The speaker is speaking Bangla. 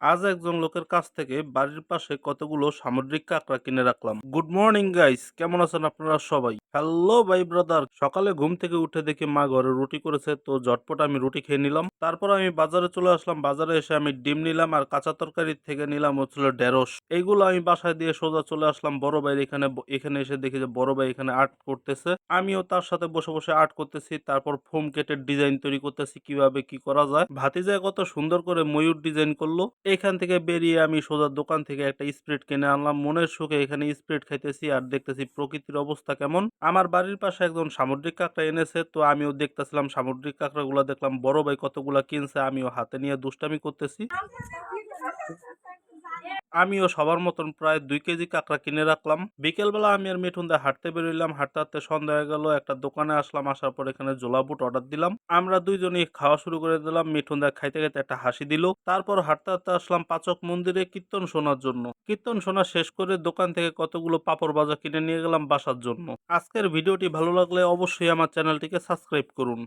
আজ একজন লোকের কাছ থেকে বাড়ির পাশে কতগুলো সামুদ্রিক কাঁকড়া কিনে রাখলাম। গুড মর্নিং গাইস, কেমন আছেন আপনারা সবাই? হ্যালো ভাই ব্রাদার। সকালে ঘুম থেকে উঠে দেখি মা ঘরে রুটি করেছে, তো ঝটপট আমি রুটি খেয়ে নিলাম। তারপর আমি বাজারে চলে আসলাম। বাজারে এসে আমি ডিম নিলাম আর কাঁচা তরকারি থেকে নিলাম হচ্ছিল ঢেঁড়স। এইগুলো আমি বাসায় দিয়ে সোজা চলে আসলাম বড় ভাইয়ের এখানে। এখানে এসে দেখি যে বড় ভাই এখানে আর্ট করতেছে, আমিও তার সাথে বসে বসে আর্ট করতেছি। তারপর ফোম কেটের ডিজাইন তৈরি করতেছি কিভাবে কি করা যায়। ভাতিজা কত সুন্দর করে ময়ূর ডিজাইন করলো। এখান থেকে বেরিয়ে আমি সোজা দোকান থেকে একটা স্প্রিট কিনে আনলাম। মনের সুখে এখানে স্প্রিট খাইতেছি আর দেখতেছি প্রকৃতির অবস্থা কেমন। আমার বাড়ির পাশে একজন সামুদ্রিক কাঁকড়া এনেছে, তো আমিও দেখতেছিলাম সামুদ্রিক কাঁকড়াগুলো। দেখলাম বড় ভাই কতগুলা কিনছে, আমিও হাতে নিয়ে দুষ্টামি করতেছি। আমিও সবার মতন প্রায় 2 কেজি কাঁকড়া কিনে রাখলাম। বিকেলবেলা আমি আর মিঠুন দা হাঁটতে বেরোইলাম। হাঁটতে হাঁটতে সন্ধ্যা হয়ে গেল। একটা দোকানে আসলাম, আসার পর এখানে জোলা বুট অর্ডার দিলাম। আমরা দুইজনই খাওয়া শুরু করে দিলাম। মিঠুন দা খাইতে খাইতে একটা হাসি দিল। তারপর হাঁটতে হাঁটতে আসলাম পাচক মন্দিরে কীর্তন শোনার জন্য। কীর্তন শোনা শেষ করে দোকান থেকে কতগুলো পাপড় ভাজা কিনে নিয়ে গেলাম বাসার জন্য। আজকের ভিডিওটি ভালো লাগলে অবশ্যই আমার চ্যানেলটিকে সাবস্ক্রাইব করুন।